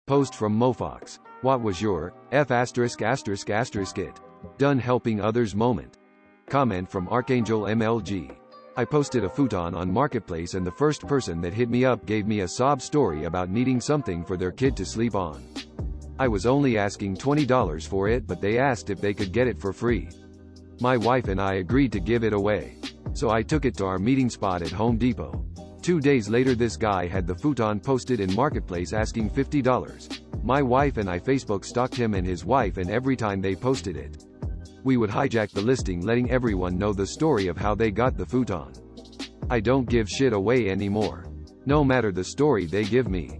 Post from mofoxx. What was your it done helping others moment? Comment from AskReddit. I posted a futon on Marketplace and the first person that hit me up gave me a sob story about needing something for their kid to sleep on. I was only asking $20 for it, but they asked if they could get it for free. My wife and I agreed to give it away. So I took it to our meeting spot at Home Depot. 2 days later this guy had the futon posted in Marketplace asking $50. My wife and I Facebook stalked him and his wife, and every time they posted it, we would hijack the listing, letting everyone know the story of how they got the futon. I don't give shit away anymore, no matter the story they give me.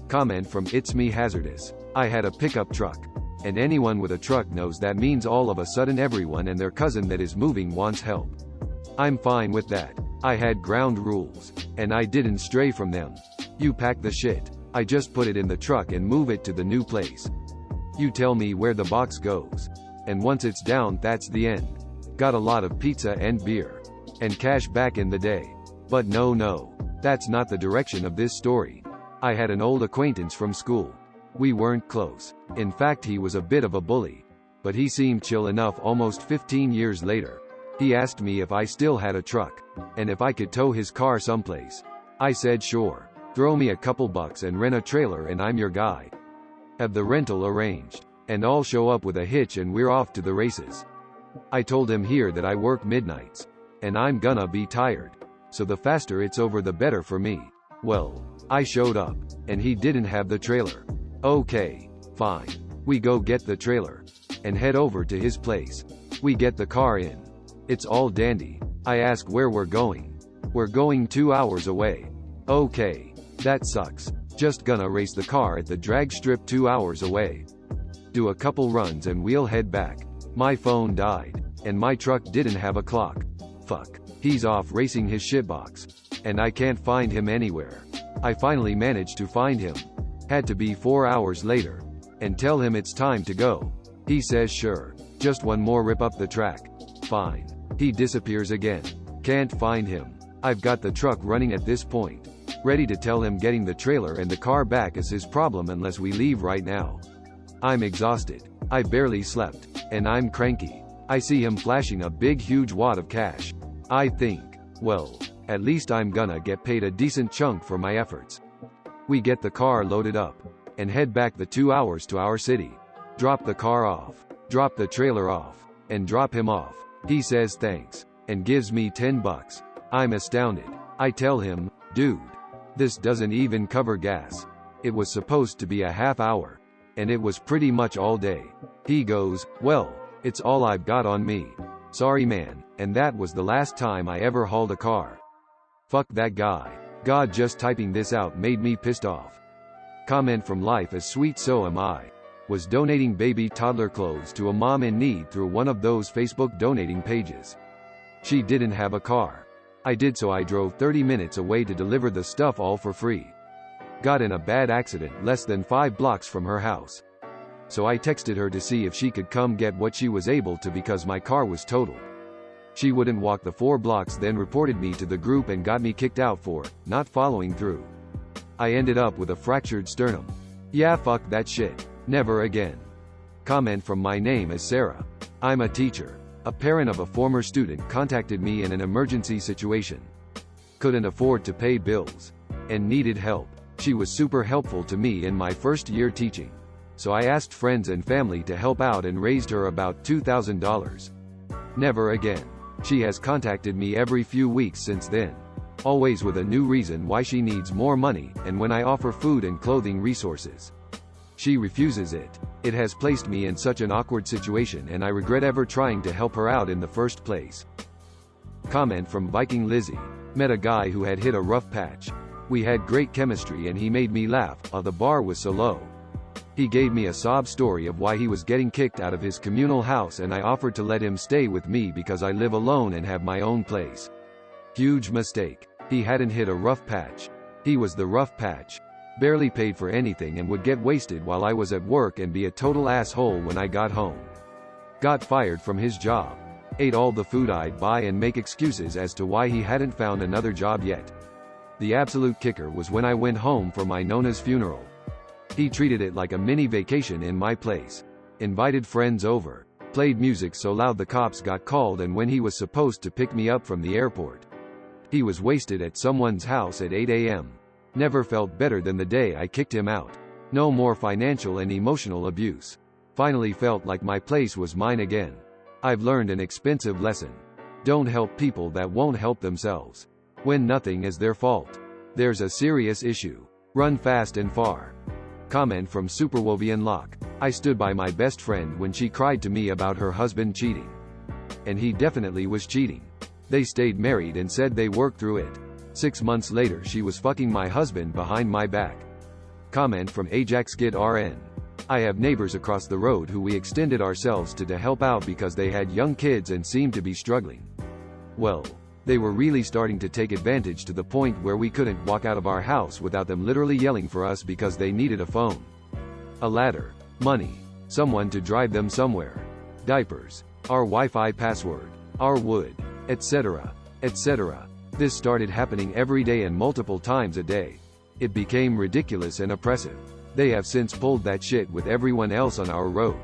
Comment from ItsmeHazzardous. I had a pickup truck. And anyone with a truck knows that means all of a sudden everyone and their cousin that is moving wants help. I'm fine with that. I had ground rules, and I didn't stray from them. You pack the shit. I just put it in the truck and move it to the new place. You tell me where the box goes. And once it's down, that's the end. Got a lot of pizza and beer. And cash back in the day. But no, that's not the direction of this story. I had an old acquaintance from school. We weren't close. In fact, he was a bit of a bully. But he seemed chill enough. Almost 15 years later, he asked me if I still had a truck, and if I could tow his car someplace. I said sure. Throw me a couple bucks and rent a trailer and I'm your guy. Have the rental arranged, and I'll show up with a hitch and we're off to the races. I told him here that I work midnights, and I'm gonna be tired. So the faster it's over the better for me. Well, I showed up, and he didn't have the trailer. Okay, fine. We go get the trailer, and head over to his place. We get the car in. It's all dandy. I ask where we're going. We're going 2 hours away. Okay, that sucks. Just gonna race the car at the drag strip 2 hours away. Do a couple runs and we'll head back. My phone died, and my truck didn't have a clock. Fuck. He's off racing his shitbox, and I can't find him anywhere. I finally managed to find him. Had to be 4 hours later, and tell him it's time to go. He says sure. Just one more rip up the track. Fine. He disappears again. Can't find him. I've got the truck running at this point. Ready to tell him getting the trailer and the car back is his problem unless we leave right now. I'm exhausted. I barely slept, and I'm cranky. I see him flashing a big huge wad of cash. I think, well, at least I'm gonna get paid a decent chunk for my efforts. We get the car loaded up, and head back the 2 hours to our city. Drop the car off, drop the trailer off, and drop him off. He says thanks, and gives me $10. I'm astounded. I tell him, dude, this doesn't even cover gas. It was supposed to be a half hour, and it was pretty much all day. He goes, well, it's all I've got on me. Sorry man, and that was the last time I ever hauled a car. Fuck that guy. God, just typing this out made me pissed off. Comment from LifeIsSweetSoAmI. Was donating baby toddler clothes to a mom in need through one of those Facebook donating pages. She didn't have a car. I did, so I drove 30 minutes away to deliver the stuff all for free. Got in a bad accident less than 5 blocks from her house. So I texted her to see if she could come get what she was able to because my car was totaled. She wouldn't walk the 4 blocks, then reported me to the group and got me kicked out for not following through. I ended up with a fractured sternum. Yeah, fuck that shit. Never again. Comment from mynameissarah. I'm a teacher. A parent of a former student contacted me in an emergency situation. Couldn't afford to pay bills, and needed help. She was super helpful to me in my first year teaching. So I asked friends and family to help out and raised her about $2,000. Never again. She has contacted me every few weeks since then. Always with a new reason why she needs more money, and when I offer food and clothing resources, she refuses it. It has placed me in such an awkward situation, and I regret ever trying to help her out in the first place. Comment from vikinglizzie. Met a guy who had hit a rough patch. We had great chemistry and he made me laugh, the bar was so low. He gave me a sob story of why he was getting kicked out of his communal house, and I offered to let him stay with me because I live alone and have my own place. Huge mistake. He hadn't hit a rough patch. He was the rough patch. Barely paid for anything and would get wasted while I was at work and be a total asshole when I got home. Got fired from his job. Ate all the food I'd buy and make excuses as to why he hadn't found another job yet. The absolute kicker was when I went home for my Nona's funeral. He treated it like a mini vacation in my place. Invited friends over. Played music so loud the cops got called, and when he was supposed to pick me up from the airport, he was wasted at someone's house at 8 a.m. Never felt better than the day I kicked him out. No more financial and emotional abuse. Finally felt like my place was mine again. I've learned an expensive lesson. Don't help people that won't help themselves. When nothing is their fault, there's a serious issue. Run fast and far. Comment from superwhovianlock. I stood by my best friend when she cried to me about her husband cheating. And he definitely was cheating. They stayed married and said they worked through it. 6 months later she was fucking my husband behind my back. Comment from AjaxkidRN. I have neighbors across the road who we extended ourselves to help out because they had young kids and seemed to be struggling. Well, they were really starting to take advantage to the point where we couldn't walk out of our house without them literally yelling for us because they needed a phone, a ladder, money, someone to drive them somewhere, diapers, our Wi-Fi password, our wood, etc., etc. This started happening every day and multiple times a day. It became ridiculous and oppressive. They have since pulled that shit with everyone else on our road,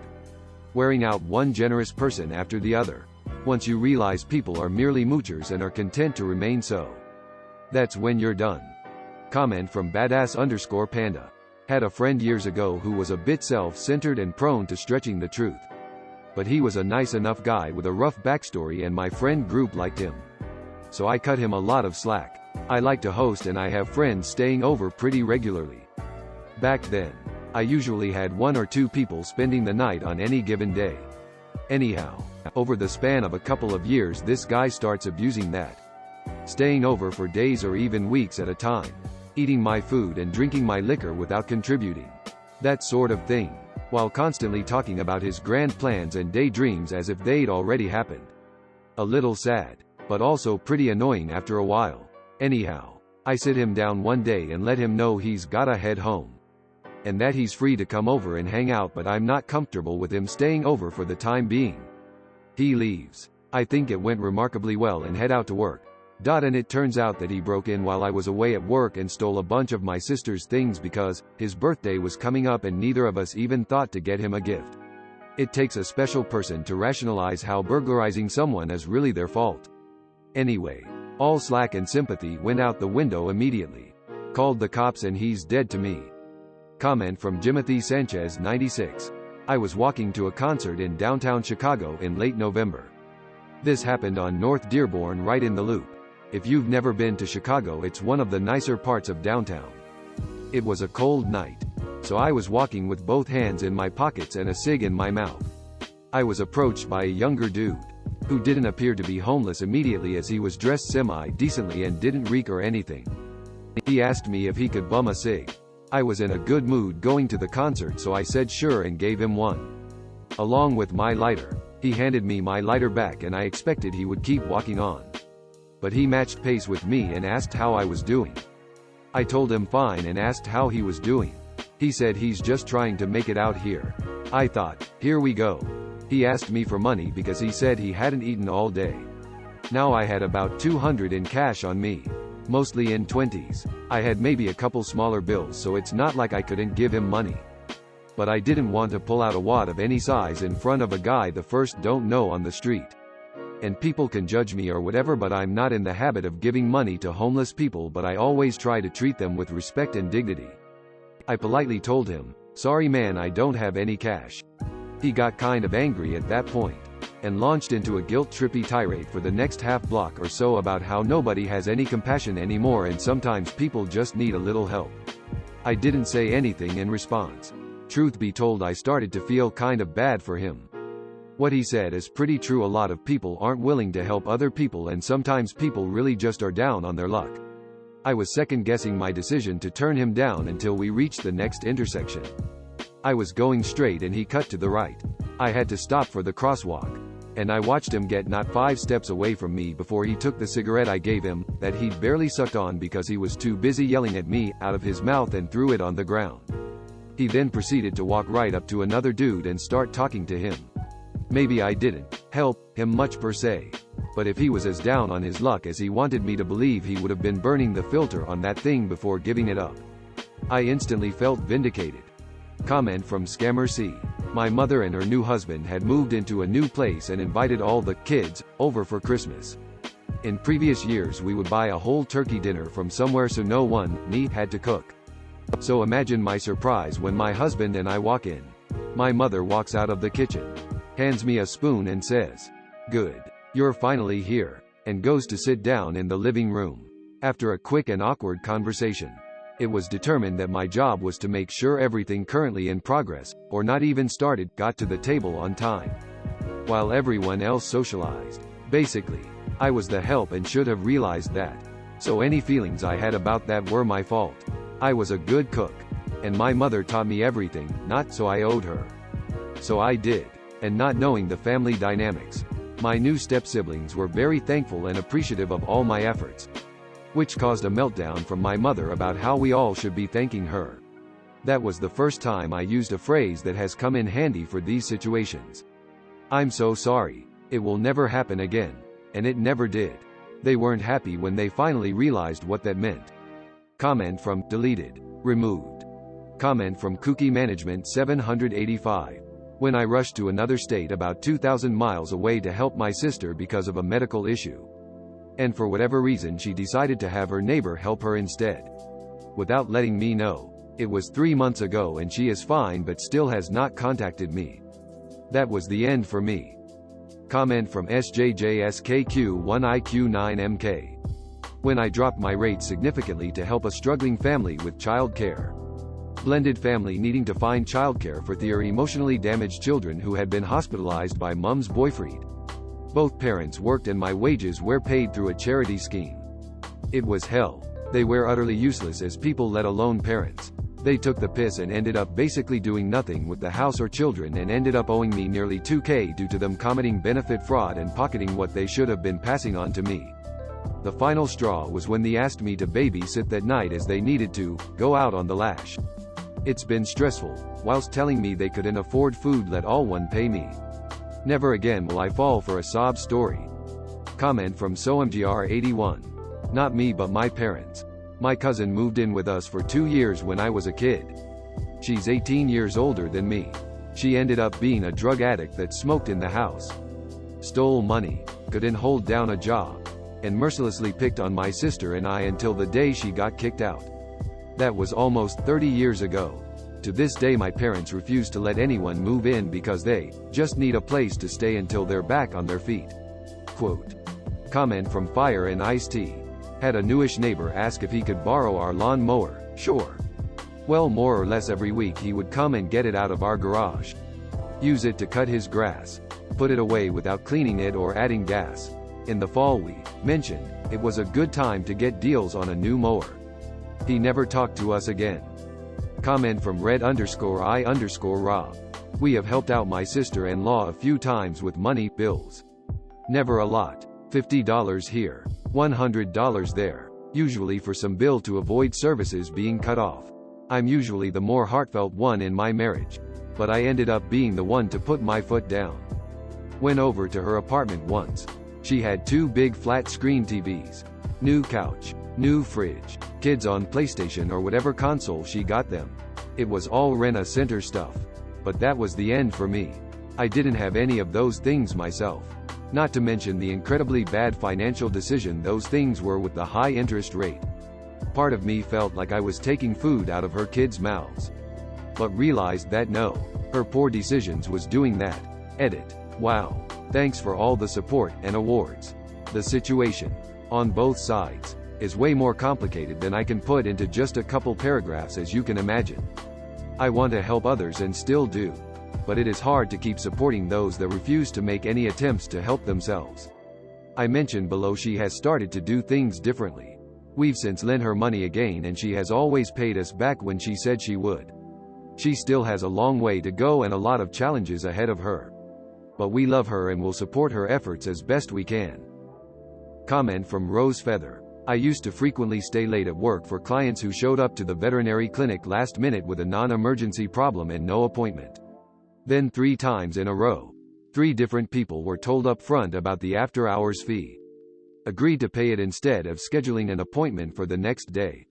wearing out one generous person after the other. Once you realize people are merely moochers and are content to remain so, that's when you're done. Comment from badass_panda. Had a friend years ago who was a bit self-centered and prone to stretching the truth. But he was a nice enough guy with a rough backstory and my friend group liked him. So I cut him a lot of slack. I like to host and I have friends staying over pretty regularly. Back then, I usually had 1 or 2 people spending the night on any given day. Anyhow, over the span of a couple of years this guy starts abusing that. Staying over for days or even weeks at a time. Eating my food and drinking my liquor without contributing. That sort of thing. While constantly talking about his grand plans and daydreams as if they'd already happened. A little sad, but also pretty annoying after a while. Anyhow, I sit him down one day and let him know he's gotta head home. And that he's free to come over and hang out, but I'm not comfortable with him staying over for the time being. He leaves. I think it went remarkably well and head out to work. And it turns out that he broke in while I was away at work and stole a bunch of my sister's things because his birthday was coming up and neither of us even thought to get him a gift. It takes a special person to rationalize how burglarizing someone is really their fault. Anyway, all slack and sympathy went out the window immediately. Called the cops and he's dead to me. Comment from Jimothy Sanchez 96. I was walking to a concert in downtown Chicago in late November. This happened on North Dearborn right in the Loop. If you've never been to Chicago, it's one of the nicer parts of downtown. It was a cold night, so I was walking with both hands in my pockets and a cig in my mouth. I was approached by a younger dude, who didn't appear to be homeless immediately as he was dressed semi-decently and didn't reek or anything. He asked me if he could bum a cig. I was in a good mood going to the concert, so I said sure and gave him one. Along with my lighter. He handed me my lighter back and I expected he would keep walking on. But he matched pace with me and asked how I was doing. I told him fine and asked how he was doing. He said he's just trying to make it out here. I thought, here we go. He asked me for money because he said he hadn't eaten all day. Now I had about $200 in cash on me. Mostly in 20s. I had maybe a couple smaller bills, so it's not like I couldn't give him money. But I didn't want to pull out a wad of any size in front of a guy the first don't know on the street. And people can judge me or whatever, but I'm not in the habit of giving money to homeless people, but I always try to treat them with respect and dignity. I politely told him, sorry man, I don't have any cash. He got kind of angry at that point, and launched into a guilt-trippy tirade for the next half block or so about how nobody has any compassion anymore and sometimes people just need a little help. I didn't say anything in response. Truth be told, I started to feel kind of bad for him. What he said is pretty true. A lot of people aren't willing to help other people and sometimes people really just are down on their luck. I was second-guessing my decision to turn him down until we reached the next intersection. I was going straight and he cut to the right. I had to stop for the crosswalk. And I watched him get not 5 steps away from me before he took the cigarette I gave him, that he'd barely sucked on because he was too busy yelling at me, out of his mouth and threw it on the ground. He then proceeded to walk right up to another dude and start talking to him. Maybe I didn't help him much per se, but if he was as down on his luck as he wanted me to believe, he would have been burning the filter on that thing before giving it up. I instantly felt vindicated. Comment from ScammerC. My mother and her new husband had moved into a new place and invited all the kids over for Christmas. In previous years we would buy a whole turkey dinner from somewhere so no one, me, had to cook. So imagine my surprise when my husband and I walk in. My mother walks out of the kitchen, hands me a spoon and says, "Good. You're finally here," and goes to sit down in the living room. After a quick and awkward conversation, it was determined that my job was to make sure everything currently in progress, or not even started, got to the table on time, while everyone else socialized. Basically, I was the help and should have realized that. So any feelings I had about that were my fault. I was a good cook, and my mother taught me everything, not so I owed her. So I did. And not knowing the family dynamics, my new step-siblings were very thankful and appreciative of all my efforts, which caused a meltdown from my mother about how we all should be thanking her. That was the first time I used a phrase that has come in handy for these situations. "I'm so sorry. It will never happen again." And it never did. They weren't happy when they finally realized what that meant. Comment from deleted, removed. Comment from Cookie Management 785. When I rushed to another state about 2,000 miles away to help my sister because of a medical issue, and for whatever reason she decided to have her neighbor help her instead, without letting me know. It was 3 months ago and she is fine but still has not contacted me. That was the end for me. Comment from SJJSKQ1IQ9MK. When I dropped my rate significantly to help a struggling family with child care. Blended family needing to find childcare for their emotionally damaged children who had been hospitalized by mom's boyfriend. Both parents worked and my wages were paid through a charity scheme. It was hell. They were utterly useless as people, let alone parents. They took the piss and ended up basically doing nothing with the house or children and ended up owing me nearly $2,000 due to them committing benefit fraud and pocketing what they should have been passing on to me. The final straw was when they asked me to babysit that night as they needed to go out on the lash. It's been stressful, whilst telling me they couldn't afford food, let alone pay me. Never again will I fall for a sob story. Comment from SoMGR81. Not me but my parents. My cousin moved in with us for 2 years when I was a kid. She's 18 years older than me. She ended up being a drug addict that smoked in the house, stole money, couldn't hold down a job, and mercilessly picked on my sister and I until the day she got kicked out. That was almost 30 years ago. To this day my parents refuse to let anyone move in because they just need a place to stay until they're back on their feet. Quote. Comment from FireandIceT. Had a newish neighbor ask if he could borrow our lawn mower. Sure. Well, more or less every week he would come and get it out of our garage, use it to cut his grass, put it away without cleaning it or adding gas. In the fall we mentioned it was a good time to get deals on a new mower. He never talked to us again. Comment from Red_I_Rob. We have helped out my sister-in-law a few times with money, bills. Never a lot. $50 here, $100 there, usually for some bill to avoid services being cut off. I'm usually the more heartfelt one in my marriage, but I ended up being the one to put my foot down. Went over to her apartment once. She had 2 big flat screen TVs, new couch, new fridge, kids on PlayStation or whatever console she got them. It was all rent-a-center stuff. But that was the end for me. I didn't have any of those things myself. Not to mention the incredibly bad financial decision those things were with the high interest rate. Part of me felt like I was taking food out of her kids' mouths, but realized that no, her poor decisions was doing that. Edit. Wow. Thanks for all the support and awards. The situation, on both sides, is way more complicated than I can put into just a couple paragraphs, as you can imagine. I want to help others and still do, but it is hard to keep supporting those that refuse to make any attempts to help themselves. I mentioned below she has started to do things differently. We've since lent her money again and she has always paid us back when she said she would. She still has a long way to go and a lot of challenges ahead of her. But we love her and will support her efforts as best we can. Comment from RoseFeather. I used to frequently stay late at work for clients who showed up to the veterinary clinic last minute with a non-emergency problem and no appointment. Then 3 times in a row, 3 different people were told up front about the after-hours fee. Agreed to pay it instead of scheduling an appointment for the next day.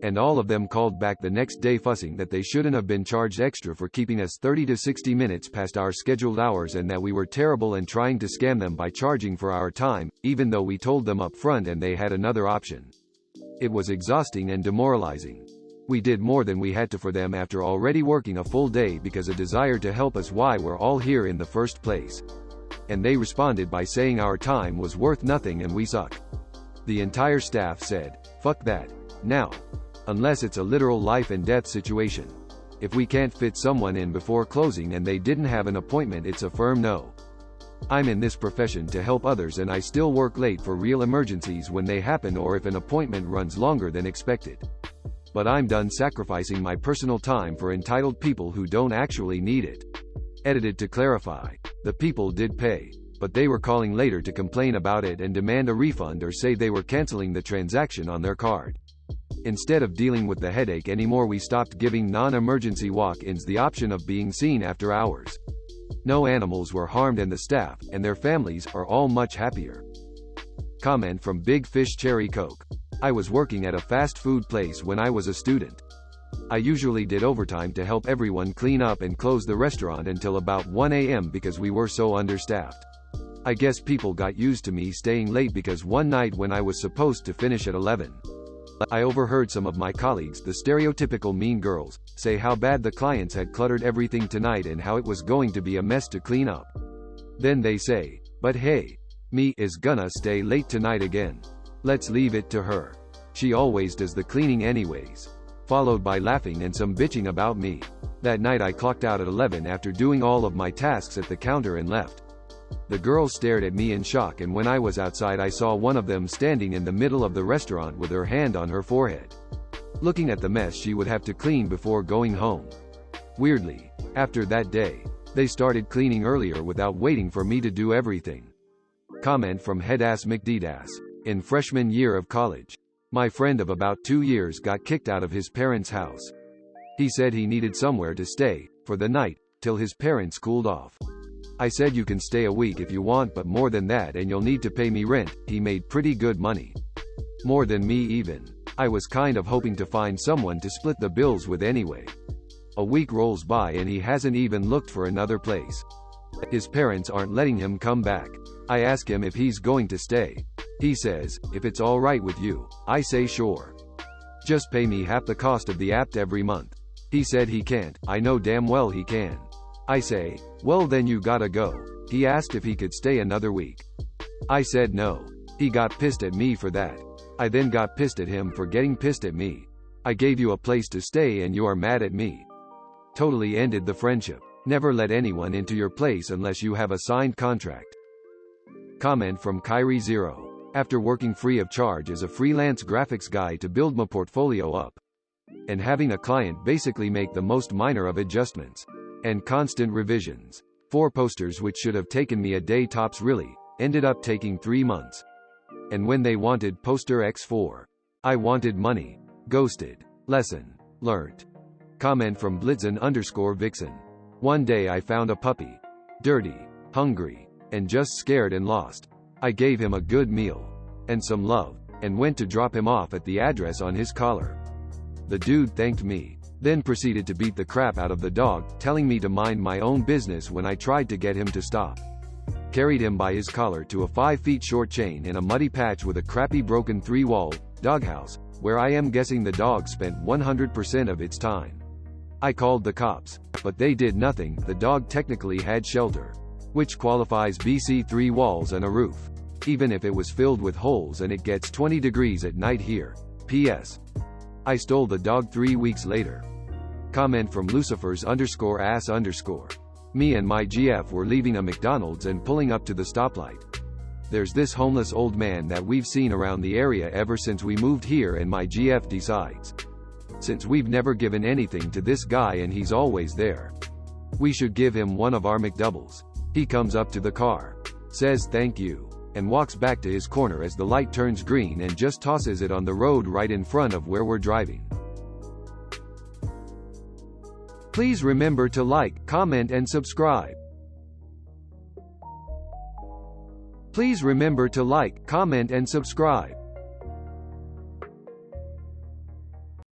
And all of them called back the next day fussing that they shouldn't have been charged extra for keeping us 30 to 60 minutes past our scheduled hours and that we were terrible and trying to scam them by charging for our time, even though we told them up front and they had another option. It was exhausting and demoralizing. We did more than we had to for them after already working a full day because a desire to help us why we're all here in the first place. And they responded by saying our time was worth nothing and we suck. The entire staff said, "Fuck that. Now. Unless it's a literal life and death situation. If we can't fit someone in before closing and they didn't have an appointment, it's a firm no. I'm in this profession to help others and I still work late for real emergencies when they happen or if an appointment runs longer than expected. But I'm done sacrificing my personal time for entitled people who don't actually need it." Edited to clarify. The people did pay, but they were calling later to complain about it and demand a refund or say they were canceling the transaction on their card. Instead of dealing with the headache anymore, we stopped giving non-emergency walk-ins the option of being seen after hours. No animals were harmed and the staff, and their families, are all much happier. Comment from bigfishcherrycoke. I was working at a fast food place when I was a student. I usually did overtime to help everyone clean up and close the restaurant until about 1 a.m. because we were so understaffed. I guess people got used to me staying late because one night when I was supposed to finish at 11, I overheard some of my colleagues, the stereotypical mean girls, say how bad the clients had cluttered everything tonight and how it was going to be a mess to clean up. Then they say, "But hey, me is gonna stay late tonight again. Let's leave it to her. She always does the cleaning anyways." Followed by laughing and some bitching about me. That night I clocked out at 11 after doing all of my tasks at the counter and left. The girls stared at me in shock and when I was outside I saw one of them standing in the middle of the restaurant with her hand on her forehead, looking at the mess she would have to clean before going home. Weirdly, after that day, they started cleaning earlier without waiting for me to do everything. Comment from HeadassMcDeadasss. In freshman year of college, my friend of about 2 years got kicked out of his parents' house. He said he needed somewhere to stay, for the night, till his parents cooled off. I said you can stay a week if you want but more than that and you'll need to pay me rent. He made pretty good money. More than me even. I was kind of hoping to find someone to split the bills with anyway. A week rolls by and he hasn't even looked for another place. His parents aren't letting him come back. I ask him if he's going to stay. He says, "If it's alright with you." I say sure. "Just pay me half the cost of the app every month." He said he can't. I know damn well he can. I say, "Well then you gotta go." He asked if he could stay another week. I said no. He got pissed at me for that. I then got pissed at him for getting pissed at me. I gave you a place to stay and you are mad at me. Totally ended the friendship. Never let anyone into your place unless you have a signed contract. Comment from KairiZero. After working free of charge as a freelance graphics guy to build my portfolio up, and having a client basically make the most minor of adjustments and constant revisions, 4 posters which should have taken me a day tops really, ended up taking 3 months. And when they wanted poster X4, I wanted money. Ghosted. Lesson learnt. Comment from Blitzen_Vixen. One day I found a puppy. Dirty, hungry, and just scared and lost. I gave him a good meal and some love, and went to drop him off at the address on his collar. The dude thanked me, then proceeded to beat the crap out of the dog, telling me to mind my own business when I tried to get him to stop. Carried him by his collar to a 5 feet short chain in a muddy patch with a crappy broken 3-wall doghouse, where I am guessing the dog spent 100% of its time. I called the cops, but they did nothing. The dog technically had shelter, which qualifies BC 3 walls and a roof, even if it was filled with holes and it gets 20 degrees at night here. P.S. I stole the dog 3 weeks later. Comment from Lucifers_ass_. Me and my GF were leaving a McDonald's and pulling up to the stoplight. There's this homeless old man that we've seen around the area ever since we moved here, and my GF decides, since we've never given anything to this guy and he's always there, we should give him one of our McDoubles. He comes up to the car, says thank you, and walks back to his corner as the light turns green and just tosses it on the road right in front of where we're driving. Please remember to like, comment and subscribe. Please remember to like, comment and subscribe.